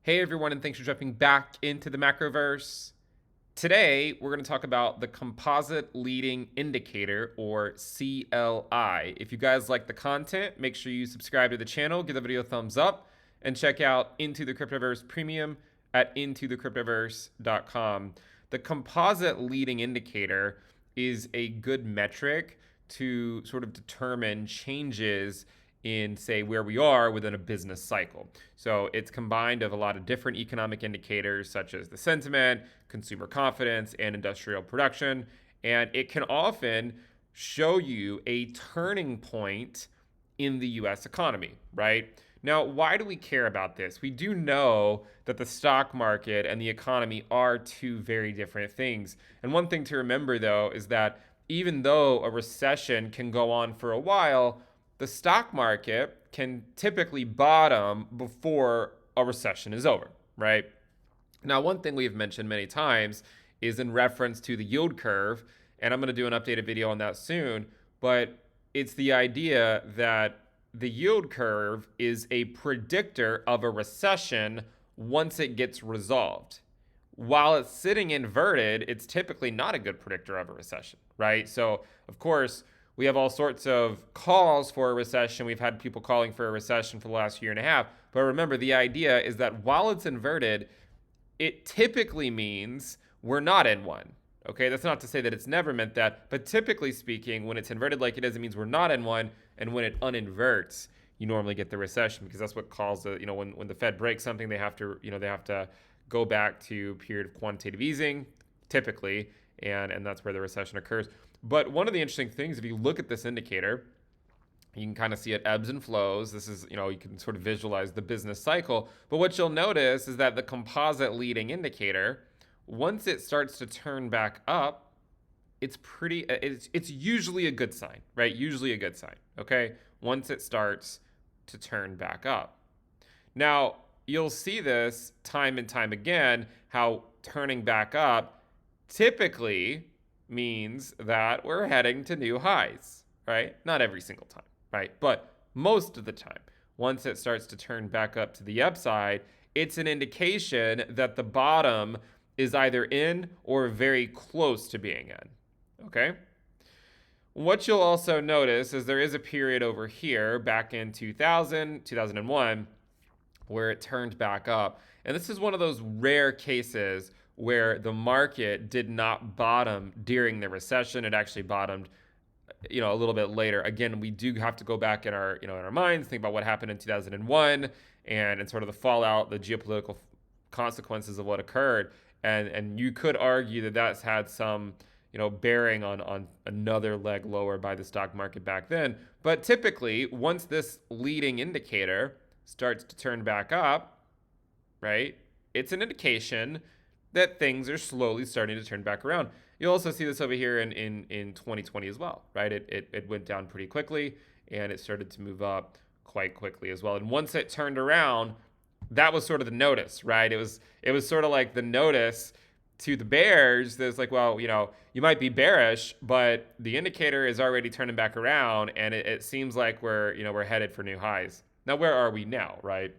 Hey everyone, and thanks for jumping back into the macroverse. Today, we're going to talk about the Composite Leading Indicator, or CLI. If you guys like the content, make sure you subscribe to the channel, give the video a thumbs up, and check out Into the Cryptoverse Premium at intothecryptoverse.com. The Composite Leading Indicator is a good metric to sort of determine changes in, say, where we are within a business cycle. So it's combined of a lot of different economic indicators such as the sentiment, consumer confidence, and industrial production. And it can often show you a turning point in the US economy, right? Now, why do we care about this? We do know that the stock market and the economy are two very different things. And one thing to remember, though, is that even though a recession can go on for a while, the stock market can typically bottom before a recession is over, right? Now, one thing we've mentioned many times is in reference to the yield curve, and I'm going to do an updated video on that soon, but it's the idea that the yield curve is a predictor of a recession once it gets resolved. While it's sitting inverted, it's typically not a good predictor of a recession, right? So, of course, we have all sorts of calls for a recession. We've had people calling for a recession for the last year and a half. But remember, the idea is that while it's inverted, it typically means we're not in one. Okay, that's not to say that it's never meant that, but typically speaking, when it's inverted like it is, it means we're not in one. And when it uninverts, you normally get the recession, because that's what calls the, when the Fed breaks something, they have to go back to a period of quantitative easing, typically, and that's where the recession occurs. But one of the interesting things, if you look at this indicator, you can kind of see it ebbs and flows. This is, you can sort of visualize the business cycle. But what you'll notice is that the composite leading indicator, once it starts to turn back up, it's usually a good sign, right? Usually a good sign, okay? Once it starts to turn back up. Now, you'll see this time and time again, how turning back up typically means that we're heading to new highs, right? Not every single time, right? But most of the time, once it starts to turn back up to the upside, it's an indication that the bottom is either in or very close to being in, okay? What you'll also notice is there is a period over here back in 2000, 2001, where it turned back up. And this is one of those rare cases where the market did not bottom during the recession. It actually bottomed, a little bit later. Again, we do have to go back in our, in our minds, think about what happened in 2001 and sort of the fallout, the geopolitical consequences of what occurred. And you could argue that that's had some, bearing on another leg lower by the stock market back then. But typically, once this leading indicator starts to turn back up, right, it's an indication that things are slowly starting to turn back around. You'll also see this over here in 2020 as well, right? It went down pretty quickly, and it started to move up quite quickly as well. And once it turned around, that was sort of the notice, right? It was sort of like the notice to the bears that's like, well, you might be bearish, but the indicator is already turning back around, and it seems like we're headed for new highs. Now, where are we now, right?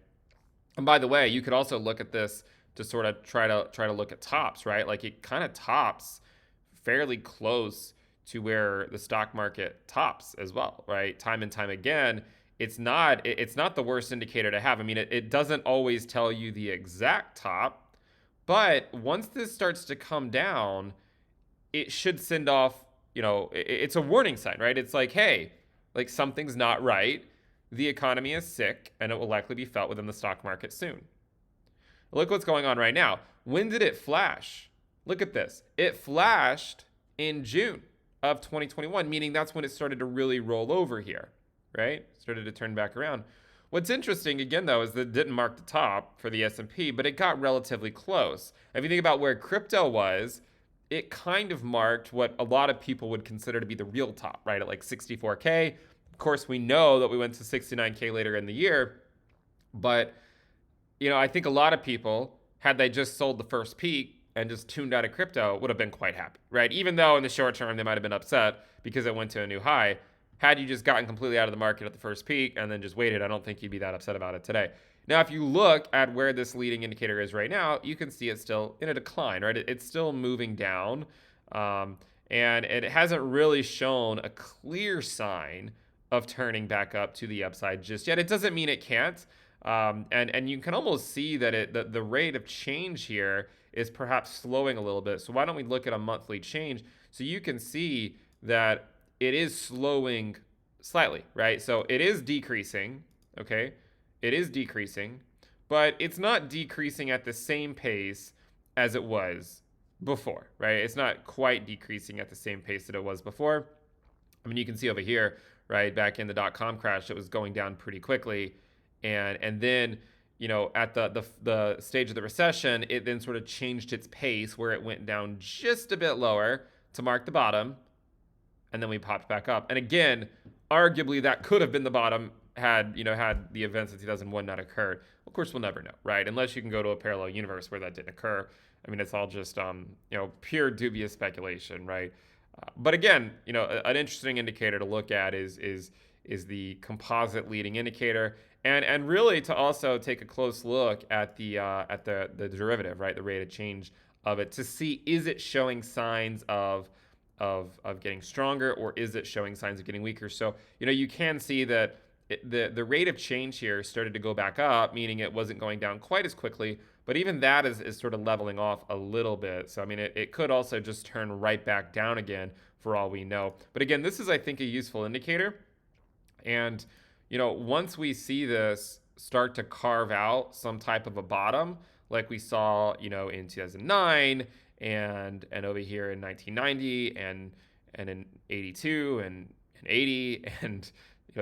And by the way, you could also look at this to sort of try to look at tops, right? Like it kind of tops fairly close to where the stock market tops as well, right? Time and time again, it's not the worst indicator to have. I mean, it doesn't always tell you the exact top, but once this starts to come down, it should send off, it's a warning sign, right? It's like, hey, like something's not right. The economy is sick, and it will likely be felt within the stock market soon. Look what's going on right now. When did it flash? Look at this. It flashed in June of 2021, meaning that's when it started to really roll over here, right? Started to turn back around. What's interesting, again, though, is that it didn't mark the top for the S&P, but it got relatively close. If you think about where crypto was, it kind of marked what a lot of people would consider to be the real top, right? At like 64K. Of course, we know that we went to 69K later in the year, but I think a lot of people, had they just sold the first peak and just tuned out of crypto, would have been quite happy, right? Even though in the short term they might have been upset because it went to a new high. Had you just gotten completely out of the market at the first peak and then just waited, I don't think you'd be that upset about it today. Now, if you look at where this leading indicator is right now, you can see it's still in a decline, right? It's still moving down. Um, and it hasn't really shown a clear sign of turning back up to the upside just yet. It doesn't mean it can't. And you can almost see that the rate of change here is perhaps slowing a little bit. So why don't we look at a monthly change so you can see that it is slowing slightly, right? So it is decreasing, okay? It is decreasing, but it's not decreasing at the same pace as it was before, right? It's not quite decreasing at the same pace that it was before. I mean, you can see over here, right, back in the dot-com crash, it was going down pretty quickly. And then, at the stage of the recession, it then sort of changed its pace where it went down just a bit lower to mark the bottom. And then we popped back up. And again, arguably that could have been the bottom had the events of 2001 not occurred. Of course, we'll never know, right? Unless you can go to a parallel universe where that didn't occur. I mean, it's all just pure dubious speculation, right? But again, an interesting indicator to look at is the composite leading indicator, and really to also take a close look at the derivative, right? The rate of change of it, to see, is it showing signs of getting stronger, or is it showing signs of getting weaker? So you can see that the rate of change here started to go back up, meaning it wasn't going down quite as quickly, but even that is sort of leveling off a little bit. So I mean, it could also just turn right back down again for all we know. But again, this is, I think, a useful indicator. And once we see this start to carve out some type of a bottom, like we saw in 2009 and over here in 1990 and in 82 and 80 and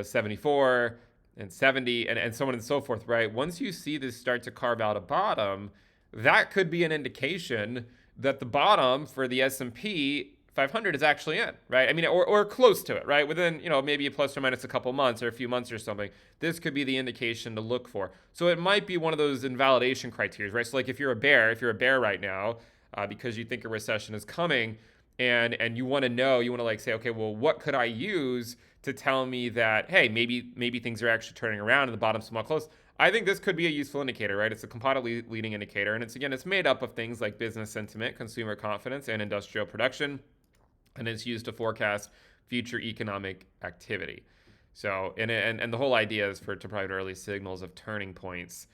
74 and 70 and so on and so forth, right? Once you see this start to carve out a bottom, that could be an indication that the bottom for the S&P 500 is actually in, right? I mean, or close to it, right? Within, maybe plus or minus a couple months or a few months or something. This could be the indication to look for. So it might be one of those invalidation criteria, right? So like if you're a bear right now, because you think a recession is coming, and you want to like say, okay, well, what could I use to tell me that, hey, maybe things are actually turning around and the bottom's somewhat close? I think this could be a useful indicator, right? It's a composite leading indicator, and it's made up of things like business sentiment, consumer confidence, and industrial production, and it's used to forecast future economic activity. So, and the whole idea is to provide early signals of turning points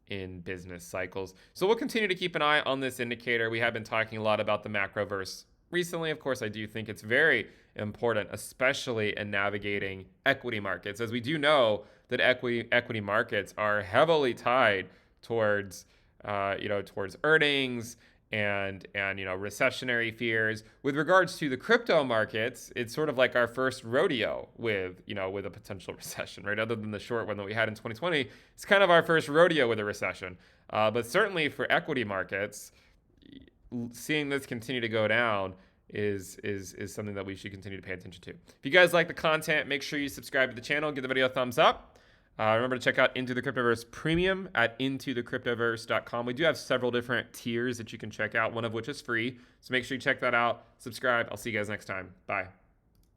in business cycles. So we'll continue to keep an eye on this indicator. We have been talking a lot about the macroverse recently. Of course, I do think it's very important, especially in navigating equity markets, as we do know that equity markets are heavily tied towards towards earnings and recessionary fears. With regards to the crypto markets, it's sort of like our first rodeo with a potential recession, right? Other than the short one that we had in 2020, it's kind of our first rodeo with a recession. But certainly for equity markets, seeing this continue to go down is something that we should continue to pay attention to. If you guys like the content, make sure you subscribe to the channel, give the video a thumbs up. Remember to check out Into the Cryptoverse Premium at intothecryptoverse.com. We do have several different tiers that you can check out, one of which is free. So make sure you check that out, subscribe. I'll see you guys next time. Bye.